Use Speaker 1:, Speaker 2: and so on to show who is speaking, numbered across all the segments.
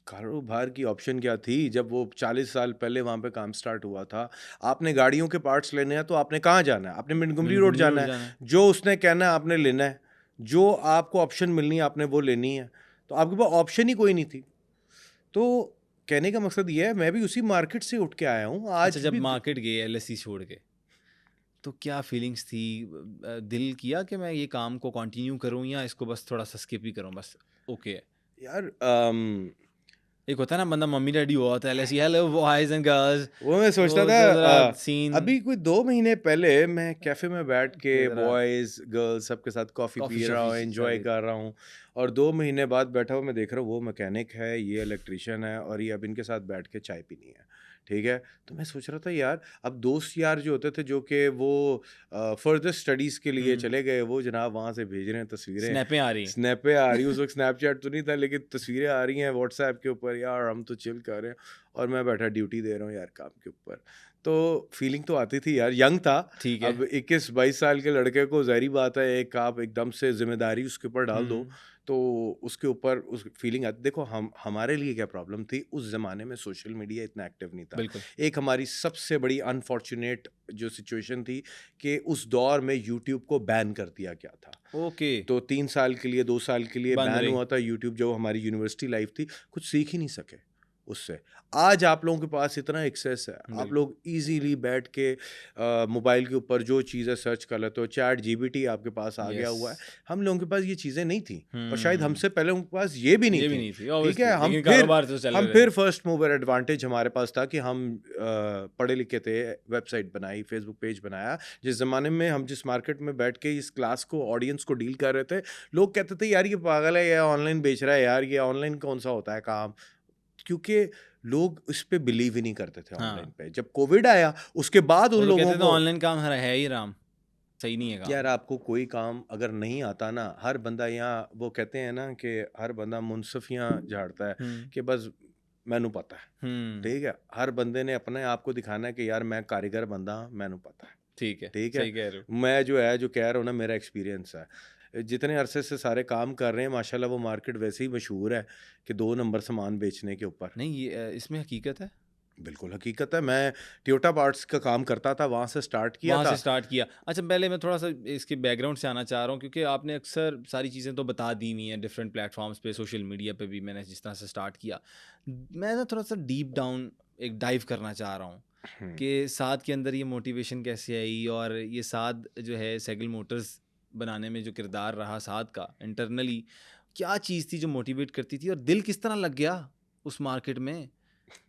Speaker 1: कारोबार की ऑप्शन क्या थी जब वो 40 साल पहले वहाँ पे काम स्टार्ट हुआ था। आपने गाड़ियों के पार्ट्स लेने हैं तो आपने कहाँ जाना है? आपने मिंटगोमरी रोड
Speaker 2: मिनगुमरी
Speaker 1: जाना
Speaker 2: उड़
Speaker 1: है।
Speaker 2: जाना है।
Speaker 1: जो उसने कहना है आपने लेना है। जो आपको ऑप्शन मिलनी है आपने वो लेनी है। तो आपके पास ऑप्शन ही कोई नहीं थी। तो कहने का मकसद ये है मैं भी उसी मार्केट से उठ के आया हूँ।
Speaker 2: अच्छा,
Speaker 1: आज
Speaker 2: जब
Speaker 1: भी
Speaker 2: मार्केट गए एलएससी छोड़ के, तो क्या फीलिंग्स थी? दिल किया कि मैं ये काम को कंटिन्यू करूं या इसको बस थोड़ा सा स्किप ही करूं, बस ओके है?
Speaker 1: यार
Speaker 2: एक होता है ना, बंदा मम्मी डैडी हुआ होता है LSC, hello boys and girls,
Speaker 1: वो मैं सोचता
Speaker 2: वो
Speaker 1: था
Speaker 2: जरा सीन
Speaker 1: अभी कोई 2 महीने पहले मैं कैफ़े में बैठ के
Speaker 2: के जरा
Speaker 1: बॉयज़, गर्ल्स सबके साथ कॉफ़ी
Speaker 2: कॉफी
Speaker 1: पी रहा
Speaker 2: शॉफी
Speaker 1: हूँ,
Speaker 2: चल
Speaker 1: एन्जॉय
Speaker 2: रही थी।
Speaker 1: कर रहा हूँ और 2 महीने बाद बैठा हुआ मैं देख रहा हूँ वो मैकेनिक है, ये इलेक्ट्रीशियन है और ये अब इनके साथ बैठ के चाय पीनी है, ठीक है? तो मैं सोच रहा था यार अब दोस्त यार जो होते थे जो कि वो फर्दर स्टडीज़ के लिए
Speaker 2: हम्म।
Speaker 1: चले गए, वो जनाब वहाँ से भेज रहे हैं तस्वीरें,
Speaker 2: स्नैपें आ रही
Speaker 1: स्नैपें आ रही हैं, उस वक़्त स्नैपचैट तो नहीं था लेकिन तस्वीरें आ रही हैं व्हाट्सऐप के ऊपर, यार हम तो चिल कर रहे हैं और मैं बैठा ड्यूटी दे रहा हूँ यार काम के ऊपर। तो फीलिंग तो आती थी यार, यंग था।
Speaker 2: ठीक है।
Speaker 1: अब 21-22 साल के लड़के को ज़ाहिर-सी बात है एक आप एकदम से ज़िम्मेदारी उसके ऊपर डाल दो,
Speaker 2: हम्म।
Speaker 1: तो उसके ऊपर उस फीलिंग आती। देखो हम हमारे लिए क्या प्रॉब्लम थी, उस ज़माने में सोशल मीडिया इतना एक्टिव नहीं था।
Speaker 2: बिल्कुल।
Speaker 1: एक हमारी सबसे बड़ी अनफॉर्च्यूनेट जो सिचुएशन थी कि उस दौर में यूट्यूब को बैन कर दिया गया था।
Speaker 2: ओके।
Speaker 1: तो 3 साल के लिए, 2 साल के लिए
Speaker 2: बंद
Speaker 1: बैन
Speaker 2: रही।
Speaker 1: हुआ था यूट्यूब, जो हमारी यूनिवर्सिटी लाइफ थी, कुछ सीख ही नहीं सके उससे। आज आप लोगों के पास इतना एक्सेस है, आप
Speaker 2: बिल्कुल।
Speaker 1: लोग ईज़िली बैठ के मोबाइल के ऊपर जो चीज़ें सर्च कर लेते हो, चैट जीपीटी आपके पास आ गया
Speaker 2: यस।
Speaker 1: हुआ है। हम लोगों के पास ये चीज़ें नहीं थी और शायद
Speaker 2: हम्म।
Speaker 1: हमसे पहले उनके पास ये भी नहीं
Speaker 2: ये भी
Speaker 1: थी,
Speaker 2: नहीं थी
Speaker 1: ठीक है?
Speaker 2: ऑब्वियसली, लेकिन कारोबार तो चल
Speaker 1: हम
Speaker 2: रहे थे।
Speaker 1: फिर फर्स्ट मूवर एडवांटेज हमारे पास था कि हम पढ़े लिखे थे, वेबसाइट बनाई, फेसबुक पेज बनाया। जिस ज़माने में हम जिस मार्केट में बैठ के इस क्लास को, ऑडियंस को डील कर रहे थे, लोग कहते थे यार ये पागल है, ये ऑनलाइन बेच रहा है यार, ये ऑनलाइन कौन-सा होता है काम? क्योंकि लोग इस पे बिलीव ही नहीं करते थे ऑनलाइन
Speaker 2: हाँ,
Speaker 1: पे। जब कोविड आया, उसके बाद उन
Speaker 2: वो तो
Speaker 1: लोगों
Speaker 2: कहते थे
Speaker 1: को
Speaker 2: ऑनलाइन काम है ही राम, सही नहीं है काम।
Speaker 1: यार आपको कोई काम अगर नहीं आता ना, हर बंदा यहाँ वो कहते हैं ना कि हर बंदा मुनसफियाँ झाड़ता है
Speaker 2: हम्म।
Speaker 1: कि बस मैनू पता है,
Speaker 2: हम्म।
Speaker 1: ठीक है? हर बंदे ने अपने आप को दिखाना है कि यार मैं कारीगर बंदा हाँ, मैनू पता है,
Speaker 2: ठीक है,
Speaker 1: ठीक है?
Speaker 2: सही कह रहे हो।
Speaker 1: मैं जो है, जो कह रहा हूँ ना, मेरा एक्सपीरियंस है। जितने अरसे से सारे काम कर रहे हैं माशाल्लाह वो मार्केट वैसे ही मशहूर है कि 2 नंबर सामान बेचने के ऊपर।
Speaker 2: नहीं, ये इसमें हकीकत है।
Speaker 1: बिल्कुल हकीकत है, मैं टोयोटा पार्ट्स का काम करता था, वहाँ से स्टार्ट किया
Speaker 2: वहाँ से
Speaker 1: था।
Speaker 2: स्टार्ट किया। अच्छा, पहले मैं थोड़ा-सा इसके बैकग्राउंड से आना चाह रहा हूँ, क्योंकि आपने अक्सर सारी चीज़ें तो बता दी हुई हैं डिफरेंट प्लेटफ़ॉर्म्स पे, सोशल मीडिया पे भी मैंने जिस तरह से स्टार्ट किया। मैं ना थोड़ा-सा डीप डाउन एक डाइव करना चाह रहा हूँ
Speaker 1: हुँ।
Speaker 2: कि साद के अंदर ये मोटिवेशन कैसे आई, और ये साद जो है सैगल मोटर्स बनाने में जो किरदार रहा साद का इंटरनली, क्या चीज़ थी जो मोटिवेट करती थी और दिल किस तरह लग गया उस मार्केट में?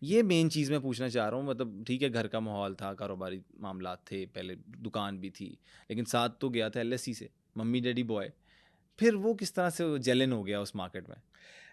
Speaker 2: ये मेन चीज़ मैं पूछना चाह रहा हूँ। मतलब ठीक है, घर का माहौल था, कारोबारी मामलात थे, पहले दुकान भी थी, लेकिन साथ तो गया था एलएससी से, मम्मी डैडी बॉय। फिर वो किस तरह से जेलन हो गया उस मार्केट में?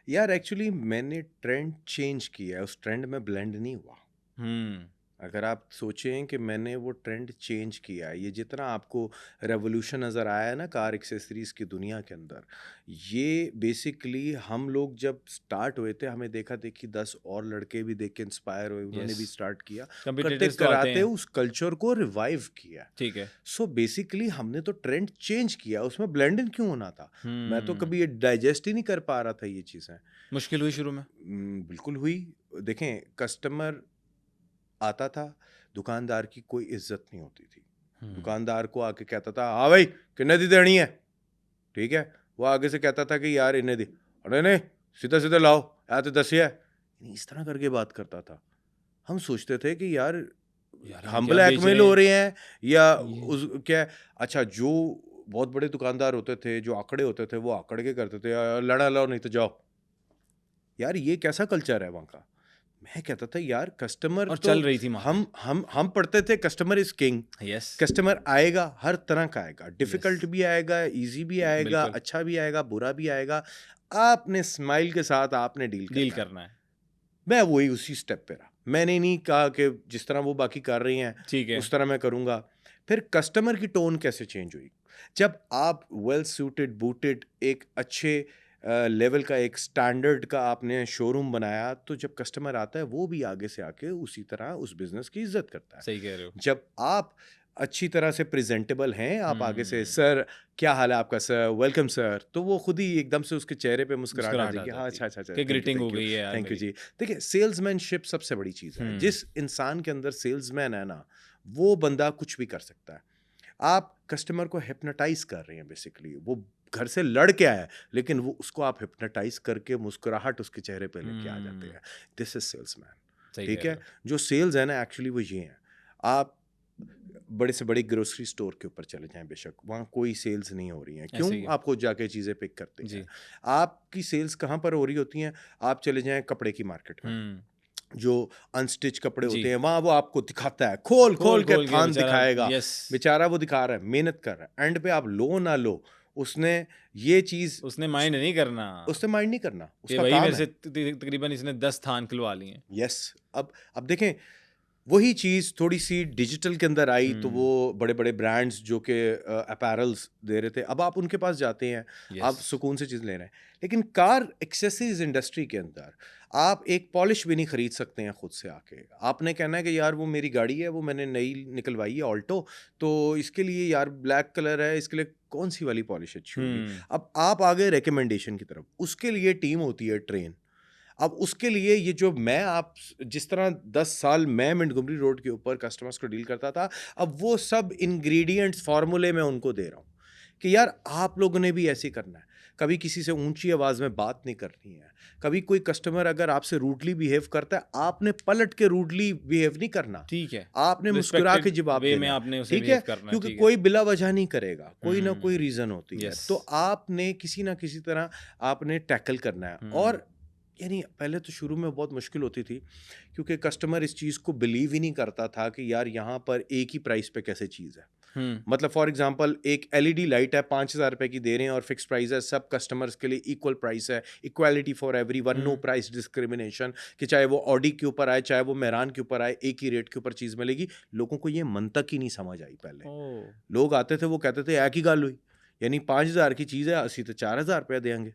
Speaker 1: यार एक्चुअली मैंने ट्रेंड चेंज किया है, उस ट्रेंड में ब्लेंड नहीं हुआ।
Speaker 2: हम्म।
Speaker 1: अगर आप सोचें कि मैंने वो ट्रेंड चेंज किया है, ये जितना आपको रेवोल्यूशन नज़र आया है ना कार एक्सेसरीज़ की दुनिया के अंदर, ये बेसिकली हम लोग जब स्टार्ट हुए थे, हमें देखा-देखी 10 और लड़के भी देख के इंस्पायर हुए, उन्होंने
Speaker 2: यस,
Speaker 1: भी स्टार्ट किया।
Speaker 2: कंपिटिटर्स तो आते
Speaker 1: करते-कराते
Speaker 2: हैं।
Speaker 1: उस कल्चर को रिवाइव किया।
Speaker 2: ठीक है।
Speaker 1: सो बेसिकली हमने तो ट्रेंड चेंज किया, उसमें ब्लेंड इन क्यों होना था? मैं तो
Speaker 2: हम्म।
Speaker 1: कभी ये डाइजेस्ट ही नहीं कर पा रहा था ये चीज़ें।
Speaker 2: मुश्किल हुई शुरू में?
Speaker 1: बिल्कुल हुई। देखें कस्टमर आता था, दुकानदार की कोई इज़्ज़त नहीं होती थी।
Speaker 2: हम्म।
Speaker 1: दुकानदार को आके कहता था, "हाँ भाई, कितने दी देनी है?" ठीक है? वो आगे से कहता था कि यार इतने दी। "अरे नहीं, सीधे-सीधे लाओ, या तो दसिया।" इस तरह करके बात करता था। हम सोचते थे कि यार
Speaker 2: यार हम
Speaker 1: हम
Speaker 2: क्या बेच
Speaker 1: ब्लैकमेल
Speaker 2: रहे
Speaker 1: हो
Speaker 2: हैं
Speaker 1: रहे हैं या
Speaker 2: ये?
Speaker 1: उस क्या अच्छा जो बहुत बड़े दुकानदार होते थे, जो आंकड़े होते थे, वो आंकड़ के करते थे, लड़ा लो नहीं तो जाओ।" यार ये कैसा कल्चर है वहाँ का? मैं कहता था यार कस्टमर
Speaker 2: और
Speaker 1: तो
Speaker 2: चल रही थी मार्केट।
Speaker 1: हम पढ़ते थे customer is king.
Speaker 2: Yes.
Speaker 1: Customer आएगा, हर तरह का आएगा,
Speaker 2: यस।
Speaker 1: डिफ़िकल्ट भी आएगा, ईज़ी भी आएगा,
Speaker 2: बिल्कुल।
Speaker 1: अच्छा भी आएगा, बुरा भी आएगा। आपने स्माइल के साथ आपने डील
Speaker 2: डील
Speaker 1: करना है।
Speaker 2: करना है।
Speaker 1: मैं वही उसी स्टेप पे रहा। मैंने नहीं कहा कि जिस तरह वो बाकी कर रही हैं,
Speaker 2: ठीक है।
Speaker 1: उस तरह मैं करूँगा। फिर कस्टमर की टोन कैसे चेंज हुई? जब आप वेल सूटेड, बूटेड एक अच्छे लेवल का एक स्टैंडर्ड का आपने शोरूम बनाया, तो जब कस्टमर आता है, वो भी आगे से आके उसी तरह उस बिज़नेस की इज़्ज़त करता है।
Speaker 2: सही कह रहे हो।
Speaker 1: जब आप अच्छी तरह से प्रेजेंटेबल हैं, आप आगे से
Speaker 2: हम्म,
Speaker 1: सर क्या हाल है आपका सर, वेलकम सर, तो वो खुद ही एकदम से उसके चेहरे पे मुस्कुराहट आ
Speaker 2: मुस्कुराहट आ
Speaker 1: जाएगी, हाँ
Speaker 2: जाती
Speaker 1: अच्छा
Speaker 2: है
Speaker 1: अच्छा अच्छा,
Speaker 2: कि ग्रीटिंग हो
Speaker 1: थैंक यू
Speaker 2: गई है यार
Speaker 1: थैंक यू
Speaker 2: मेरी।
Speaker 1: जी। देखिए सेल्समैनशिप सबसे बड़ी चीज़ है,
Speaker 2: हम्म,
Speaker 1: जिस इंसान के अंदर सेल्समैन है ना, वो बंदा कुछ भी कर सकता है। आप कस्टमर को हिप्नोटाइज कर रहे हैं बेसिकली, वो घर से लड़ के आया है, लेकिन वो उसको आप हिप्नोटाइज करके मुस्कुराहट उसके चेहरे पे लेके आ जाते
Speaker 2: हम्म,
Speaker 1: हैं। This is salesman.
Speaker 2: सही कह
Speaker 1: ठीक
Speaker 2: रहे
Speaker 1: है,
Speaker 2: हो।
Speaker 1: जो सेल्स है ना एक्चुअली वो ये है। आप बड़े से बड़े ग्रोसरी स्टोर के ऊपर चले जाएं, बेशक वहाँ कोई सेल्स नहीं हो रही हैं, क्यों?
Speaker 2: ऐसे ही है।
Speaker 1: आप खुद जाके चीज़ें पिक करते हैं।
Speaker 2: जी।
Speaker 1: आपकी सेल्स कहाँ पर हो रही होती हैं? आप चले जाएं कपड़े की मार्केट में,
Speaker 2: हम्म।
Speaker 1: जो अनस्टिच कपड़े
Speaker 2: जी।
Speaker 1: होते हैं वहाँ वो आपको दिखाता है, खोल खोल
Speaker 2: खोल
Speaker 1: के
Speaker 2: खोल के
Speaker 1: थान
Speaker 2: बेचारा।
Speaker 1: दिखाएगा।
Speaker 2: यस।
Speaker 1: बेचारा वो दिखा रहा है, मेहनत कर रहा है, एंड पे आप लो ना लो, उसने ये चीज़
Speaker 2: उसने माइंड नहीं करना
Speaker 1: उससे माइंड नहीं करना,
Speaker 2: कि
Speaker 1: उसका
Speaker 2: भाई
Speaker 1: काम
Speaker 2: मेरे से
Speaker 1: है।
Speaker 2: तकरीबन इसने 10 थान खुलवा लिए हैं।
Speaker 1: यस। अब देखें, वही चीज़ थोड़ी सी डिजिटल के अंदर आई, तो वो
Speaker 2: हम्म।
Speaker 1: बड़े बड़े ब्रांड्स जो कि अपैरल्स दे रहे थे, अब आप उनके पास जाते हैं,
Speaker 2: यस।
Speaker 1: आप सुकून से चीज़ ले रहे हैं। लेकिन कार एक्सेसरीज इंडस्ट्री के अंदर आप एक पॉलिश भी नहीं खरीद सकते हैं खुद से आके। आपने कहना है कि यार वो मेरी गाड़ी है, वो मैंने नई निकलवाई है ऑल्टो, तो इसके लिए यार ब्लैक कलर है, इसके लिए कौन सी वाली पॉलिश अच्छी होगी।
Speaker 2: हम्म।
Speaker 1: अब आप आ गए रिकमेंडेशन की तरफ, उसके लिए टीम होती है ट्रेन। अब उसके लिए ये जो मैं आप जिस तरह 10 साल मैं मिंटगोमरी रोड के ऊपर कस्टमर्स को डील करता था, अब वो सब इंग्रेडिएंट्स फार्मूले मैं उनको दे रहा हूँ कि यार आप लोगों ने भी ऐसे करना है। कभी किसी से ऊंची आवाज़ में बात नहीं करनी है। कभी कोई कस्टमर अगर आपसे रूडली बिहेव करता है, आपने पलट के रूडली बिहेव नहीं करना,
Speaker 2: ठीक है।
Speaker 1: आपने मुस्कुरा के
Speaker 2: रिस्पेक्टेड
Speaker 1: जवाब
Speaker 2: वे में
Speaker 1: देना है।
Speaker 2: आपने उसे
Speaker 1: ठीक
Speaker 2: बिहेव
Speaker 1: है,
Speaker 2: करना है।
Speaker 1: क्योंकि
Speaker 2: ठीक है।
Speaker 1: कोई बिला वजह नहीं करेगा, कोई ना कोई
Speaker 2: हम्म।
Speaker 1: रीज़न होती है,
Speaker 2: यस।
Speaker 1: तो आपने किसी ना किसी तरह आपने टैकल करना है।
Speaker 2: हम्म।
Speaker 1: और यानी पहले तो शुरू में बहुत मुश्किल होती थी, क्योंकि कस्टमर इस चीज़ को बिलीव ही नहीं करता था कि यार यहाँ पर एक ही प्राइस पे कैसे चीज़ है।
Speaker 2: हम्म।
Speaker 1: मतलब फॉर एग्जांपल एक एलईडी लाइट है, 5,000 रुपए की दे रहे हैं और फिक्स प्राइस है, सब कस्टमर्स के लिए इक्वल प्राइस है, equality for everyone, no
Speaker 2: hmm.
Speaker 1: Price discrimination, कि चाहे वो ऑडी के ऊपर आए, चाहे वो मेहरान के ऊपर आए, एक ही रेट के ऊपर चीज़ मिलेगी। लोगों को ये मंतक ही नहीं समझ आई पहले।
Speaker 2: ओ।
Speaker 1: लोग आते थे, वो कहते थे एक ही गाल हुई, यानी 5,000 की चीज़ है, असली तो 4,000 रुपया देंगे।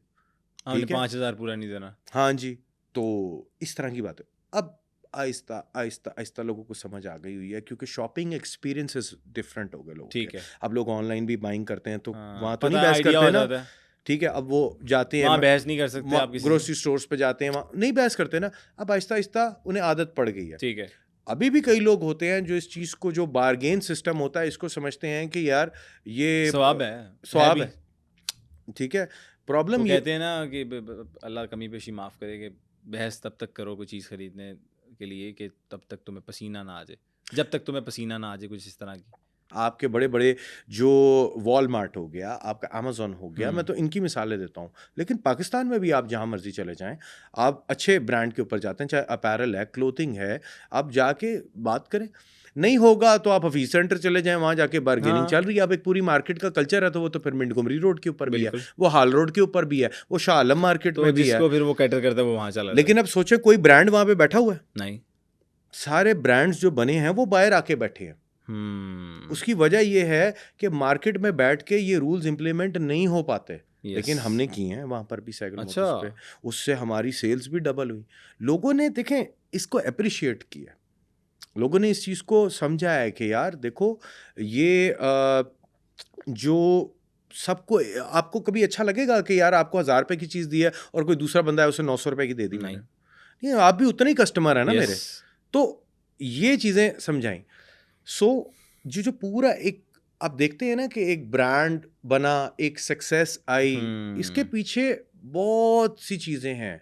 Speaker 2: हमने
Speaker 1: ठीक है,
Speaker 2: 5,000 पूरा नहीं देना।
Speaker 1: हाँ जी, तो इस तरह की बात है। अब आहिस्ता आहिस्ता आहिस्ता लोगों को समझ आ गई हुई है, क्योंकि शॉपिंग एक्सपीरियंसेस डिफरेंट हो गए लोगों के।
Speaker 2: ठीक है।
Speaker 1: अब लोग ऑनलाइन भी बाइंग करते हैं, तो
Speaker 2: हाँ,
Speaker 1: वहाँ तो नहीं
Speaker 2: पता
Speaker 1: बहस
Speaker 2: आइडिया
Speaker 1: करते
Speaker 2: हो
Speaker 1: ना।
Speaker 2: जाता है।
Speaker 1: ठीक है, अब वो जाते हैं
Speaker 2: वहाँ बहस नहीं कर सकते आप किसी से।
Speaker 1: ग्रोसरी स्टोर्स पे जाते हैं, वहाँ नहीं बहस करते ना। अब आहिस्ता आहिस्ता उन्हें आदत पड़ गई है।
Speaker 2: ठीक है।
Speaker 1: अभी भी कई लोग होते हैं जो इस चीज़ को, जो बार्गेन सिस्टम होता है, इसको समझते हैं कि यार ये
Speaker 2: स्वाब है
Speaker 1: स्वाब
Speaker 2: भी।
Speaker 1: है। ठीक है,
Speaker 2: वो
Speaker 1: प्रॉब्लम ये
Speaker 2: कहते हैं ना कि अल्लाह कमी पेशी माफ़ करे कि बहस तब तक करो कोई चीज़ खरीदने के लिए कि तब तक तुम्हें पसीना ना आ जाए, जब तक तुम्हें पसीना ना आ जाए, कुछ इस तरह की।
Speaker 1: आपके बड़े-बड़े जो वॉलमार्ट हो गया, आपका अमेज़न हो गया, मैं
Speaker 2: हम्म।
Speaker 1: तो इनकी मिसालें देता हूँ। लेकिन पाकिस्तान में भी आप जहाँ मर्ज़ी चले जाएँ, आप अच्छे ब्रांड के ऊपर जाते हैं, चाहे अपैरल है, क्लोथिंग है, आप जाके बात करें। नहीं होगा तो आप हफीज़ सेंटर चले जाएँ, वहाँ जाके बार्गेनिंग
Speaker 2: हाँ,
Speaker 1: चल रही है। अब एक पूरी मार्केट का कल्चर है, तो वो तो फिर मिंटगोमरी रोड के ऊपर भी है,
Speaker 2: बिल्कुल।
Speaker 1: वो हाल रोड के ऊपर भी है, वो शाह आलम मार्केट
Speaker 2: तो
Speaker 1: में भी है।
Speaker 2: जिसको फिर वो कैटर करता है वो वहाँ चला जाए।
Speaker 1: लेकिन अब सोचें कोई ब्रांड वहाँ पे बैठा हुआ है?
Speaker 2: नहीं।
Speaker 1: सारे ब्रांड्स जो बने हैं, वो बाहर आके बैठे हैं।
Speaker 2: हम्म।
Speaker 1: उसकी वजह ये है कि मार्केट में बैठ के ये रूल्स इंप्लीमेंट नहीं हो पाते।
Speaker 2: यस।
Speaker 1: लेकिन हमने किए हैं वहाँ पर भी, साइकिल
Speaker 2: अच्छा।
Speaker 1: मोटर्स पे। उससे हमारी सेल्स भी डबल हुई। लोगों ने देखें इसको अप्रिशिएट किया, लोगों ने इस चीज़ को समझा है कि यार देखो, ये जो सबको, आपको कभी अच्छा लगेगा कि यार आपको 1,000 रुपए की चीज़ दी है और कोई दूसरा बंदा है, उसे 900 रुपए की दे दी मैंने?
Speaker 2: नहीं।
Speaker 1: नहीं, आप भी उतने ही कस्टमर है ना
Speaker 2: यस।
Speaker 1: मेरे। तो ये चीज़ें समझाई। सो जो पूरा एक आप देखते हैं ना कि एक ब्रांड बना, एक सक्सेस आई, इसके
Speaker 2: हम्म।
Speaker 1: पीछे बहुत सी चीज़ें हैं।